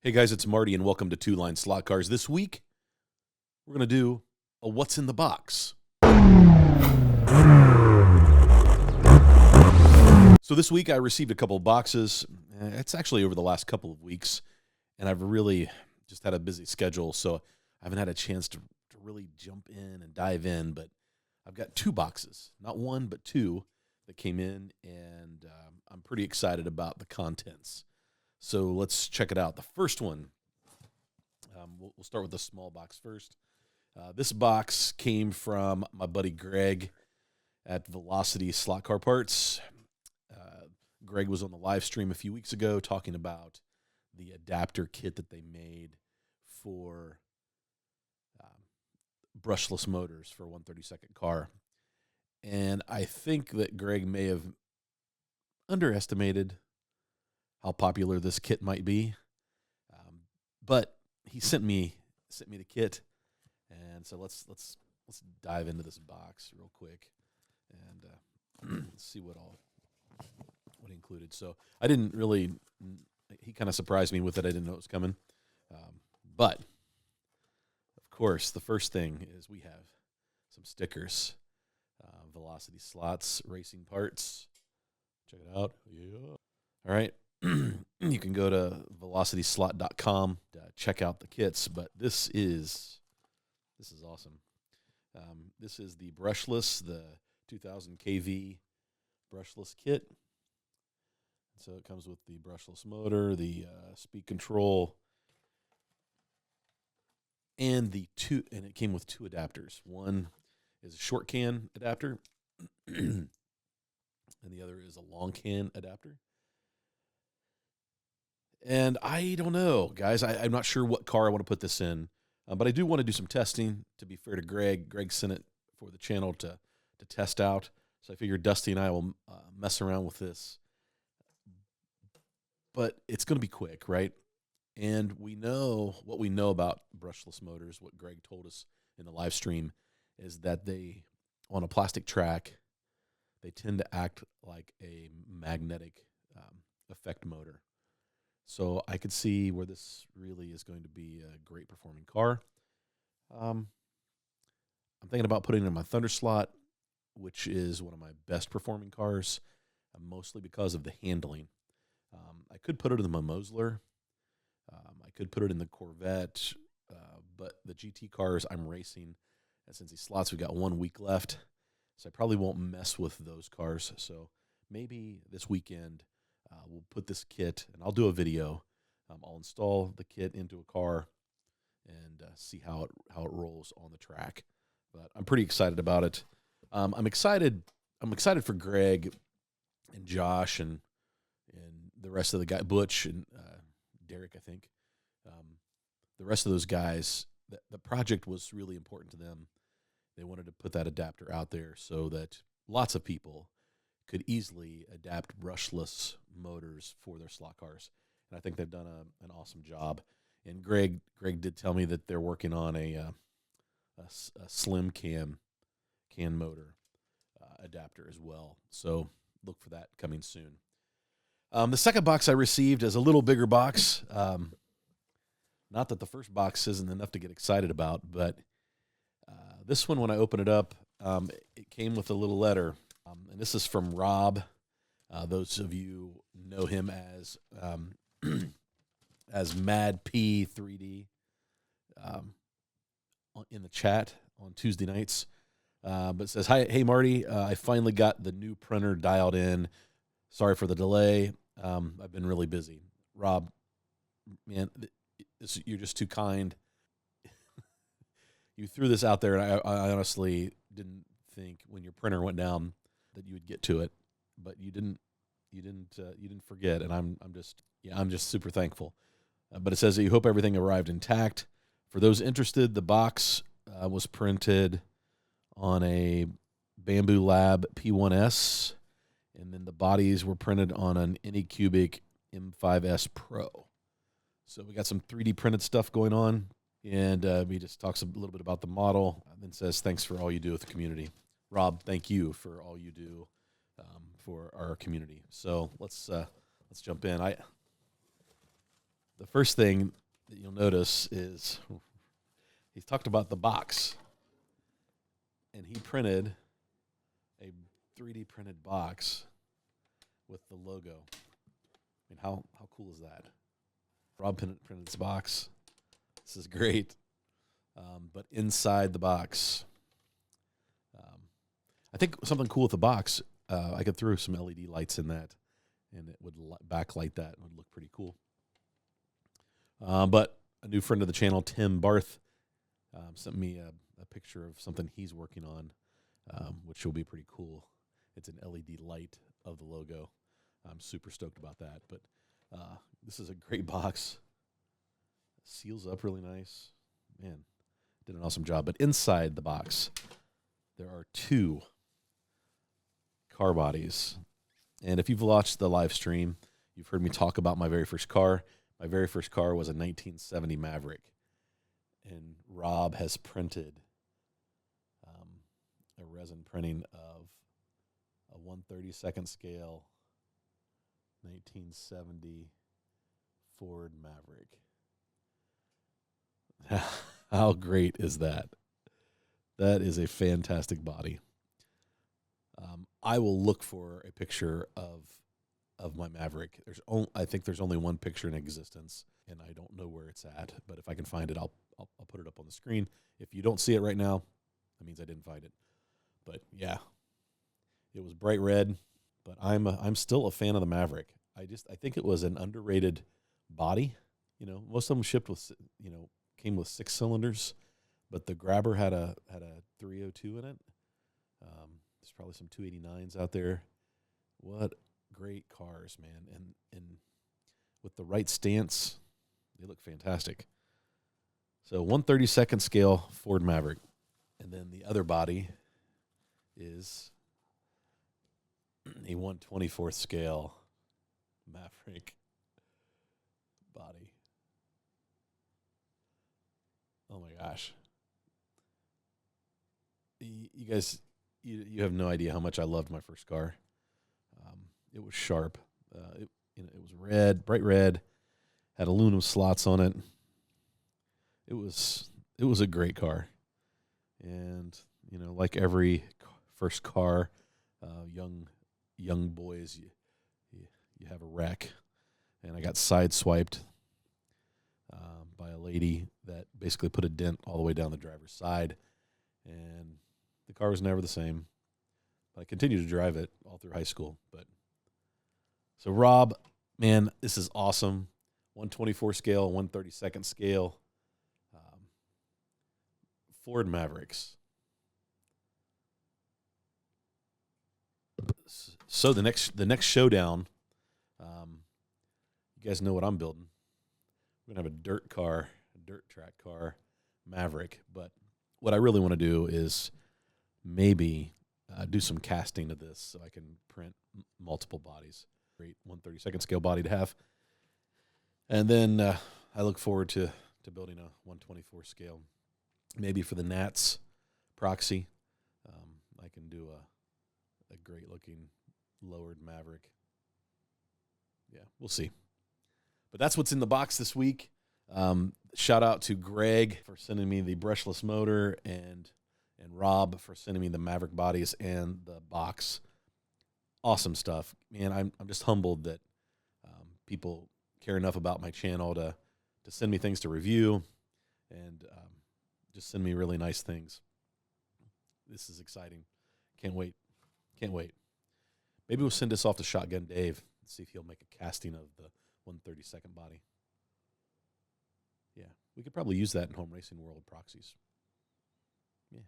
Hey guys, it's Marty and welcome to Two Line Slot Cars. This week, we're going to do a What's in the Box. So this week I received a couple of boxes. It's actually over the last couple of weeks, and I've really just had a busy schedule, so I haven't had a chance to really jump in and dive in, but I've got two boxes, not one, but two that came in, and I'm pretty excited about the contents. So let's check it out. The first one, we'll start with the small box first. This box came from my buddy Greg at Velocity Slot Car Parts. Greg was on the live stream a few weeks ago talking about the adapter kit that they made for brushless motors for a 132nd car. And I think that Greg may have underestimated how popular this kit might be, but he sent me the kit, and so let's dive into this box real quick and see what he included. So I didn't really. He kind of surprised me with it. I didn't know it was coming, but of course the first thing is we have some stickers, Velocity slots, racing parts. Check it out. Yeah. All right. You can go to velocityslot.com to check out the kits, but this is awesome. This is the brushless, the 2000 kV brushless kit. So it comes with the brushless motor, the speed control, and it came with two adapters. One is a short can adapter, and the other is a long can adapter. And I don't know, guys. I'm not sure what car I want to put this in, but I do want to do some testing. To be fair to Greg, Greg sent it for the channel to test out. So I figured Dusty and I will mess around with this. But it's going to be quick, right? And we know what we know about brushless motors. What Greg told us in the live stream is that they, on a plastic track, they tend to act like a magnetic effect motor. So I could see where this really is going to be a great performing car. I'm thinking about putting it in my Thunder slot, which is one of my best performing cars, mostly because of the handling. I could put it in the Mosler. I could put it in the Corvette, but the GT cars I'm racing, and since these slots, we've got 1 week left, so I probably won't mess with those cars. So maybe this weekend, we'll put this kit, and I'll do a video. I'll install the kit into a car and see how it rolls on the track. But I'm pretty excited about it. I'm excited for Greg and Josh and the rest of the guy, Butch and Derek, I think. The rest of those guys, the project was really important to them. They wanted to put that adapter out there so that lots of people could easily adapt brushless motors for their slot cars. And I think they've done an awesome job. And Greg did tell me that they're working on a slim can motor adapter as well. So look for that coming soon. The second box I received is a little bigger box. Not that the first box isn't enough to get excited about, but this one, when I open it up, it came with a little letter. And this is from Rob. Those of you know him as MadP 3D in the chat on Tuesday nights. But it says, hey, Marty, I finally got the new printer dialed in. Sorry for the delay. I've been really busy. Rob, man, you're just too kind. You threw this out there, and I honestly didn't think when your printer went down that you would get to it, but you didn't forget, and I'm just super thankful. But it says that you hope everything arrived intact. For those interested, the box was printed on a Bamboo Lab P1S, and then the bodies were printed on an Anycubic M5S Pro. So we got some 3D printed stuff going on, and he just talks a little bit about the model, and then says thanks for all you do with the community. Rob, thank you for all you do for our community. So let's jump in. the first thing that you'll notice is he's talked about the box, and he printed a 3D printed box with the logo. I mean, how cool is that? Rob printed this box. This is great. But inside the box, I think something cool with the box, I could throw some LED lights in that, and it would backlight that. It would look pretty cool. But a new friend of the channel, Tim Barth, sent me a picture of something he's working on, which will be pretty cool. It's an LED light of the logo. I'm super stoked about that. But this is a great box. Seals up really nice. Man, did an awesome job. But inside the box, there are 2 car bodies. And if you've watched the live stream, you've heard me talk about my very first car. My very first car was a 1970 Maverick. And Rob has printed a resin printing of a 1/32 scale 1970 Ford Maverick. How great is that? That is a fantastic body. I will look for a picture of my Maverick. I think there's only one picture in existence, and I don't know where it's at. But if I can find it, I'll put it up on the screen. If you don't see it right now, that means I didn't find it. But yeah, it was bright red. But I'm still a fan of the Maverick. I think it was an underrated body. You know, most of them shipped with, came with 6 cylinders, but the Grabber had a 302 in it. There's probably some 289s out there. What great cars, man. And with the right stance, they look fantastic. So 1/32 scale Ford Maverick. And then the other body is a 1/24 scale Maverick body. Oh my gosh. You guys, you have no idea how much I loved my first car. It was sharp. It was red, bright red, had aluminum slots on it. It was a great car. And, like every first car, young boys, you have a wreck. And I got sideswiped by a lady that basically put a dent all the way down the driver's side. And the car was never the same. But I continued to drive it all through high school. So Rob, man, this is awesome. 1/24 scale, 1/32 scale. Ford Mavericks. So the next showdown, you guys know what I'm building. We're gonna have a dirt track car, Maverick. But what I really want to do is maybe do some casting of this so I can print multiple bodies. Great 1/32 scale body to have. And then I look forward to building a 1/24 scale. Maybe for the Nats proxy, I can do a great looking lowered Maverick. Yeah, we'll see. But that's what's in the box this week. Shout out to Greg for sending me the brushless motor and Rob for sending me the Maverick bodies and the box. Awesome stuff. Man, I'm just humbled that people care enough about my channel to send me things to review and just send me really nice things. This is exciting. Can't wait. Maybe we'll send this off to Shotgun Dave and see if he'll make a casting of the 1/32 body. Yeah, we could probably use that in home racing world proxies. Yeah,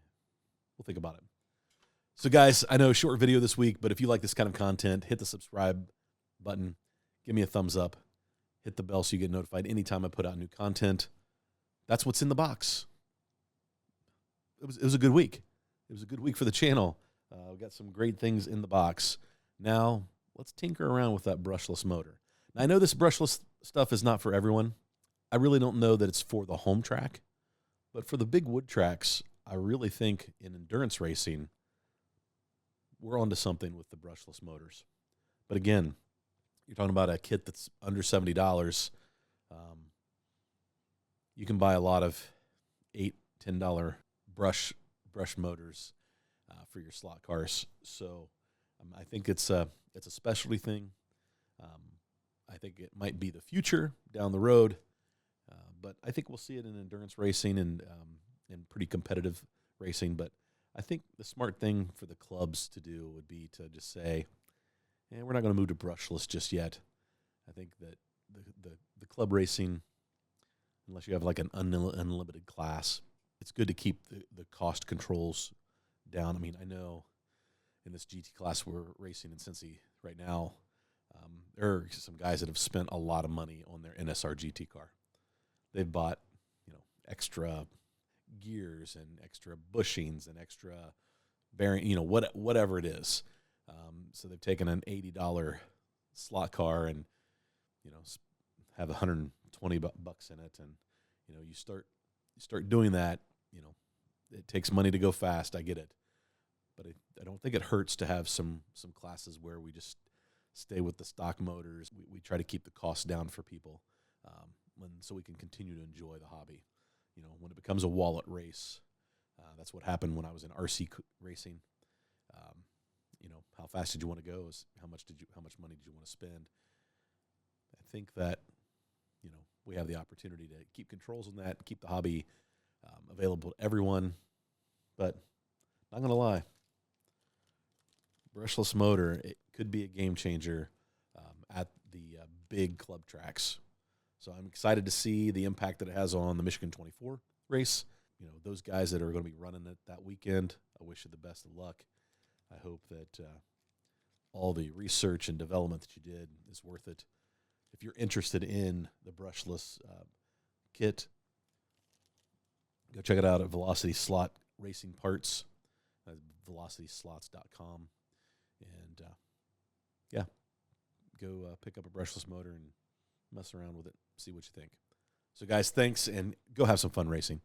we'll think about it. So, guys, I know short video this week, but if you like this kind of content, hit the subscribe button, give me a thumbs up, hit the bell so you get notified anytime I put out new content. That's what's in the box. It was a good week. It was a good week for the channel. We got some great things in the box. Now, let's tinker around with that brushless motor. Now, I know this brushless stuff is not for everyone. I really don't know that it's for the home track. But for the big wood tracks, I really think in endurance racing, we're onto something with the brushless motors. But again, you're talking about a kit that's under $70. You can buy a lot of $8-10 brush motors for your slot cars. So I think it's a specialty thing. I think it might be the future down the road, but I think we'll see it in endurance racing and pretty competitive racing. But I think the smart thing for the clubs to do would be to just say, we're not going to move to brushless just yet. I think that the club racing, unless you have like an unlimited class, it's good to keep the cost controls down. I mean, I know in this GT class we're racing in Cincy right now, there are some guys that have spent a lot of money on their NSR GT car. They've bought, extra gears and extra bushings and extra bearing, whatever it is. So they've taken an $80 slot car and, have $120 bucks in it. And, you start doing that, it takes money to go fast. I get it. But I don't think it hurts to have some classes where we just stay with the stock motors. We try to keep the costs down for people, so we can continue to enjoy the hobby. When it becomes a wallet race, that's what happened when I was in RC racing. How fast did you want to go? Is how much money did you want to spend? I think that we have the opportunity to keep controls on that, keep the hobby available to everyone. But not gonna lie, brushless motor, it could be a game changer at the big club tracks. So I'm excited to see the impact that it has on the Michigan 24 race. Those guys that are going to be running it that weekend, I wish you the best of luck. I hope that all the research and development that you did is worth it. If you're interested in the brushless kit, go check it out at Velocity Slot Racing Parts, velocityslots.com. And, go pick up a brushless motor and mess around with it, see what you think. So, guys, thanks, and go have some fun racing.